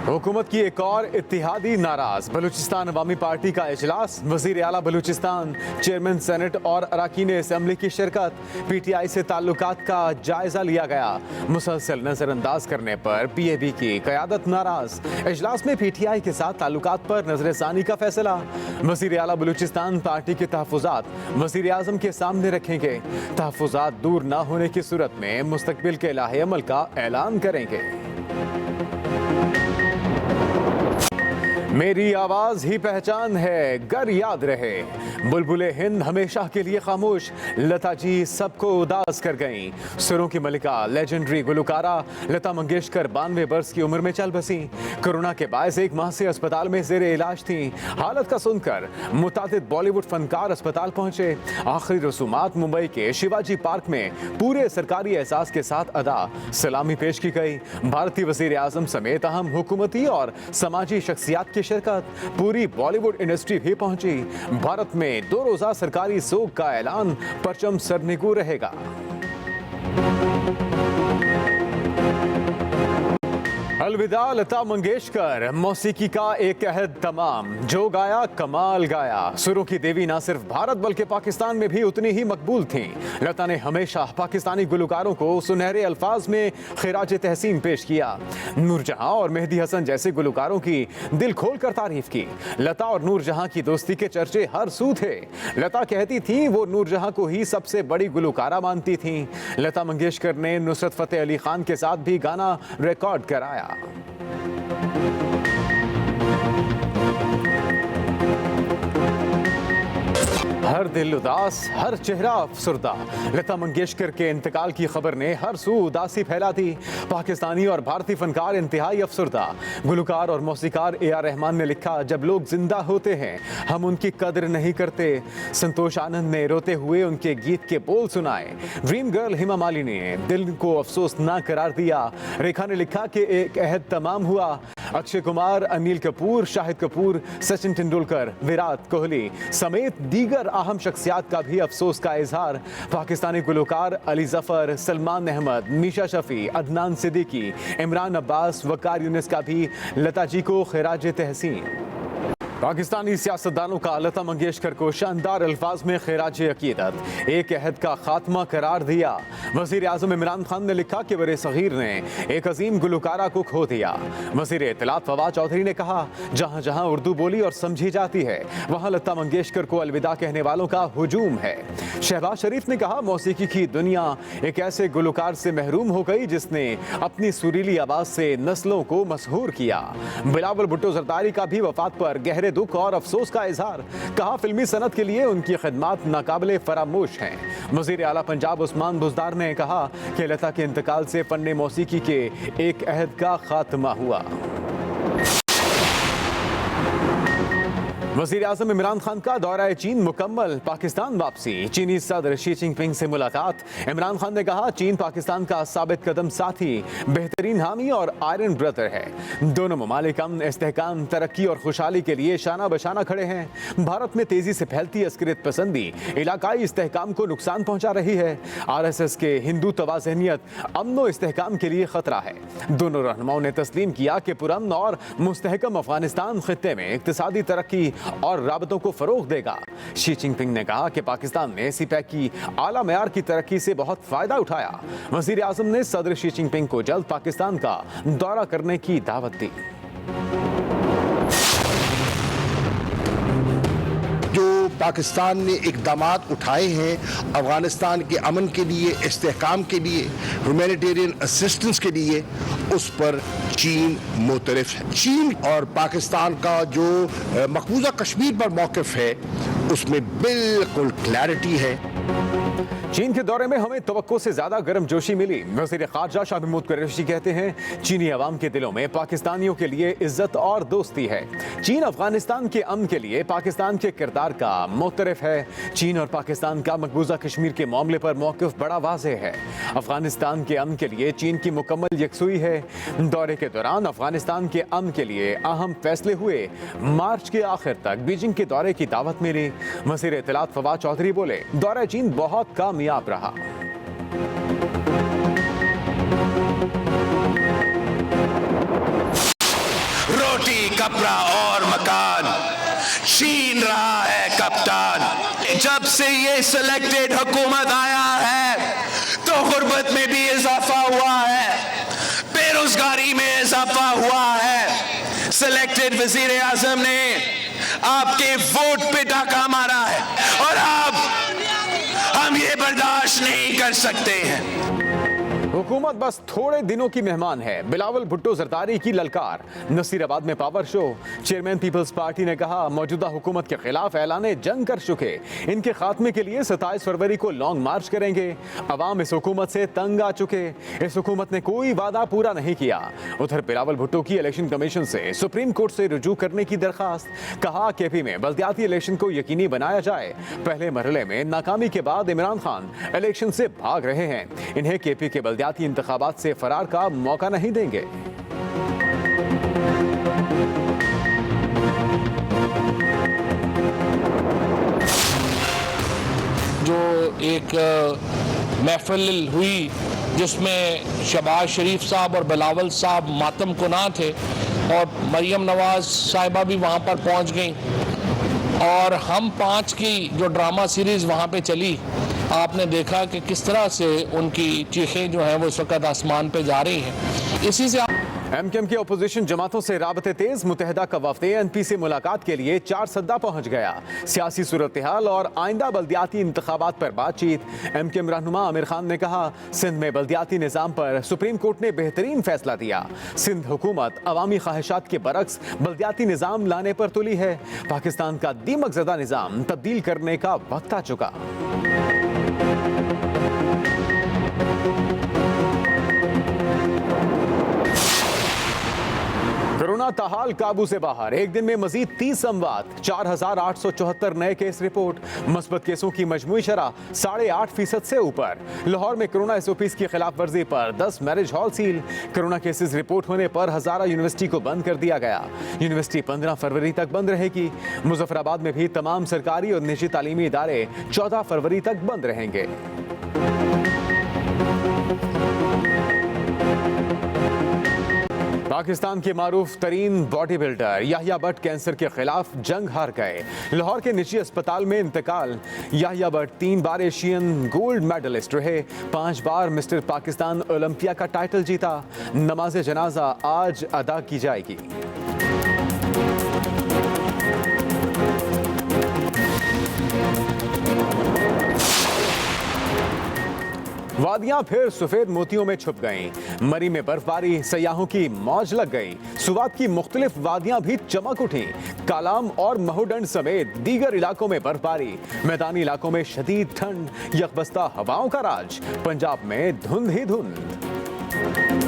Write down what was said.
हुकूमत की एक और इत्तेहादी नाराज। बलूचिस्तान अवामी पार्टी का इजलास, वजीर आला बलूचिस्तान, चेयरमैन सेनेट और अरकान असम्बली की शिरकत। PTI से ताल्लुकात का जायजा लिया गया। मुसलसल नजरअंदाज करने पर PAB की क़यादत नाराज। इजलास में PTI के साथ ताल्लुकात पर नजरसानी का फैसला। वजीर आला बलूचिस्तान पार्टी के तहफ़्फ़ुज़ात वजीर आज़म के सामने रखेंगे। तहफ़्फ़ुज़ात दूर न होने की सूरत में मुस्तक़बिल के लाहे अमल का ऐलान करेंगे। मेरी आवाज ही पहचान है, गर याद रहे। बुलबुले हिंद हमेशा के लिए खामोश। लता जी सबको उदास कर गईं। सुरों की मलिका लेजेंडरी गुलकारा लता मंगेशकर 92 बरस की उम्र में चल बसी। कोरोना के बायस 1 माह से अस्पताल में ज़ेरे इलाज थी। हालत का सुनकर मुतादिद बॉलीवुड फनकार अस्पताल पहुंचे। आखिरी रसूमात मुंबई के शिवाजी पार्क में पूरे सरकारी एहसास के साथ अदा सलामी पेश की गई। भारतीय वज़ीर आज़म समेत अहम हुकूमती और समाजी शख्सियात की शिरकत। पूरी बॉलीवुड इंडस्ट्री भी पहुंची। भारत में 2 रोजा सरकारी सोग का ऐलान, परचम सरनिगू रहेगा। अलविदा लता मंगेशकर, मौसीकी का एक अहद तमाम। जो गाया कमाल गाया। सुरों की देवी ना सिर्फ भारत बल्कि पाकिस्तान में भी उतनी ही मकबूल थीं। लता ने हमेशा पाकिस्तानी गुलकारों को सुनहरे अल्फाज में खिराज तहसीन पेश किया। नूरजहां और मेहदी हसन जैसे गुलकारों की दिल खोल कर तारीफ की। लता और नूरजहां की दोस्ती के चर्चे हर सू थे। लता कहती थी वो नूरजहां को ही सबसे बड़ी गुलकारा मानती थीं। लता मंगेशकर ने नुसरत फतेह अली खान के साथ भी गाना रिकॉर्ड कराया। हर दिल उदास, हर चेहरा अफसुर्दा। लता मंगेशकर के इंतकाल की खबर ने हर सू उदासी फैला दी। पाकिस्तानी और भारतीय फनकार इंतहाई अफसुर्दा। गुलकार और मौसीकार AR रहमान ने लिखा, जब लोग जिंदा होते हैं हम उनकी कदर नहीं करते। संतोष आनंद ने रोते हुए उनके गीत के बोल सुनाए। ड्रीम गर्ल हेमा मालिनी ने दिल को अफसोस ना करार दिया। रेखा ने लिखा कि एक अहद तमाम हुआ। अक्षय कुमार, अनिल कपूर, शाहिद कपूर, सचिन तेंदुलकर, विराट कोहली समेत दीगर अहम शख्सियात का भी अफसोस का इजहार। पाकिस्तानी गुलकार अली जफर, सलमान अहमद, मीशा शफी, अदनान सिद्दीकी, इमरान अब्बास, वकार यूनिस का भी लता जी को खिराज तहसीन। पाकिस्तानी सियासतदानों का लता मंगेशकर को शानदार अल्फाज में खिराज अकीदत, एक अहद का खात्मा करार दिया। वजीर आज़म इमरान खान ने लिखा कि बरे सगीर ने एक अजीम गुलकारा को खो दिया। वजीर इत्तलात फवाद चौधरी ने कहा, जहाँ जहाँ उर्दू बोली और समझी जाती है वहाँ लता मंगेशकर को अलविदा कहने वालों का हुजूम है। शहबाज शरीफ ने कहा, मौसीकी की दुनिया एक ऐसे गुलकार से महरूम हो गई जिसने अपनी सुरीली आवाज से नस्लों को मशहूर किया। बिलावल भुट्टो जरदारी का भी वफात पर गहरे दुख और अफसोस का इजहार। कहा, फिल्मी सनत के लिए उनकी खिदमात नाकाबिले फरामोश हैं। वजीर आला पंजाब उस्मान बुज़दार ने कहा कि लता के इंतकाल से फन्ने मौसीकी के एक अहद का खात्मा हुआ। वज़ीर आज़म इमरान खान का दौरा चीन मुकम्मल, पाकिस्तान वापसी। चीनी सदर शी जिनपिंग से मुलाकात। इमरान खान ने कहा, चीन पाकिस्तान का साबित कदम साथी, बेहतरीन हामी और आयरन ब्रदर है। दोनों ममालिक अमन, इस्तेहकाम, तरक्की और खुशहाली के लिए शाना बशाना खड़े हैं। भारत में तेजी से फैलती अस्करियत पसंदी इलाकाई इस्तेहकाम को नुकसान पहुंचा रही है। RSS के हिंदू तवाज़ुनियत अमन व इस्तेहकाम के लिए खतरा है। दोनों रहनुमाओं ने तस्लीम किया कि पुरअमन और मुस्तहकम अफगानिस्तान खित्ते में इक्तिसादी तरक्की और राबतों को फरोग देगा। शी जिनपिंग ने कहा कि पाकिस्तान ने CPEC की आला मयार की तरक्की से बहुत फायदा उठाया। वजीर आज़म ने सदर शी जिनपिंग को जल्द पाकिस्तान का दौरा करने की दावत दी। जो पाकिस्तान ने इक़दामात उठाए हैं अफगानिस्तान के अमन के लिए, इस्तेहकाम के लिए, ह्यूमैनिटेरियन असिस्टेंस के लिए, उस पर चीन मोतरफ है। चीन और पाकिस्तान का जो मकबूजा कश्मीर पर मौक़िफ़ है उसमें बिल्कुल क्लैरिटी है। चीन के दौरे में हमें तवक्को से ज्यादा गर्मजोशी मिली। वज़ीर ख़ारजा शाह महमूद कुरैशी कहते हैं, चीनी अवाम के दिलों में पाकिस्तानियों के लिए इज्जत और दोस्ती है। चीन अफगानिस्तान के अमन के लिए पाकिस्तान के किरदार का मोतरफ है। चीन और पाकिस्तान का मकबूजा कश्मीर के मामले पर मौक़िफ़ बड़ा वाज़ेह है। अफगानिस्तान के अमन के लिए चीन की मुकम्मल यकसुई है। दौरे के दौरान अफगानिस्तान के अमन के लिए अहम फैसले हुए। मार्च के आखिर तक बीजिंग के दौरे की दावत मिली। वज़ीर इत्तलात फवाद चौधरी बोले, दौरा चीन बहुत कामयाब रहा। कपड़ा और मकान छीन रहा है कप्तान। जब से ये सिलेक्टेड हुकूमत आया है तो गुर्बत में भी इजाफा हुआ है, बेरोजगारी में इजाफा हुआ है। सिलेक्टेड वजीर आजम ने आपके वोट पे डाका मारा है और अब हम ये बर्दाश्त नहीं कर सकते हैं। हुकूमत बस थोड़े दिनों की मेहमान है, बिलावल भुट्टो जरदारी की ललकार। नसीराबाद में power show, chairman Peoples Party ने कहा मौजूदा हुकूमत के खिलाफ ऐलाने जंग कर चुके, इनके खात्मे के लिए 27 फरवरी को लॉन्ग मार्च करेंगे। अवाम इस हुकूमत से तंग आ चुके, इस हुकूमत ने कोई वादा पूरा नहीं किया। उधर बिलावल भुट्टो की इलेक्शन कमीशन से सुप्रीम कोर्ट से रुजू करने की दरखास्त, कहा केपी में बल्दियाती इलेक्शन को यकीनी बनाया जाए। पहले मरहले में नाकामी के बाद इमरान खान इलेक्शन से भाग रहे हैं, इन्हें केपी के बल्दियाती इंतखाबात से फरार का मौका नहीं देंगे। जो एक महफिल हुई जिसमें शहबाज शरीफ साहब और बिलावल साहब मातम कुना थे और मरियम नवाज साहिबा भी वहाँ पर पहुँच गई और हम 5 की जो ड्रामा सीरीज़ वहाँ पे चली, आपने देखा कि किस तरह से उनकी चीखें जो हैं वो इस वक्त आसमान पे जा रही हैं। इसी से एमकेएम की अपोजिशन जमातों से राबते तेज, मुत्तहिदा का वफ़द एनपी से मुलाकात के लिए 4 सद्दा पहुंच गया। सियासी सूरत हाल और आइंदा बल्दियाती इंतखाबात पर बातचीत। एमकेएम रहनुमा आमिर खान ने कहा सिंध में बल्दियाती निज़ाम पर सुप्रीम कोर्ट ने बेहतरीन फैसला दिया। सिंध हुकूमत अवामी ख्वाहिशात के बरक्स बल्दियाती निज़ाम लाने पर तुली है। पाकिस्तान का दीमक ज़दा निज़ाम तब्दील करने का वक्त आ चुका। कोरोना ताहाल काबू से बाहर, एक दिन में मजीद 30 अमवात, 4,874 नए केस रिपोर्ट। मस्बत केसों की मजमूई शरह 8.5% से ऊपर। लाहौर में कोरोना एसओपीज की खिलाफ वर्जी पर 10 marriage hall seal. Corona cases report होने पर हजारा यूनिवर्सिटी को बंद कर दिया गया। यूनिवर्सिटी 15 फरवरी तक बंद रहेगी। मुजफ्फराबाद में भी तमाम सरकारी और निजी तालीमी इदारे 14 फरवरी तक बंद रहेंगे। पाकिस्तान के मारूफ तरीन body builder Yahya Bhatt cancer के खिलाफ जंग हार गए। लाहौर के निजी अस्पताल में इंतकाल। याहिया भट्ट 3 बार एशियन गोल्ड मेडलिस्ट रहे, 5 बार मिस्टर पाकिस्तान ओलंपिया का टाइटल जीता। नमाज जनाजा आज अदा की जाएगी। वादियां फिर सफेद मोतियों में छुप गईं। मरी में बर्फबारी, सयाहों की मौज लग गई। सुवात की मुख्तलिफ वादियां भी चमक उठी। कालाम और महूडंड समेत दीगर इलाकों में बर्फबारी। मैदानी इलाकों में शदीद ठंड, यकबस्ता हवाओं का राज। पंजाब में धुंध ही धुंध।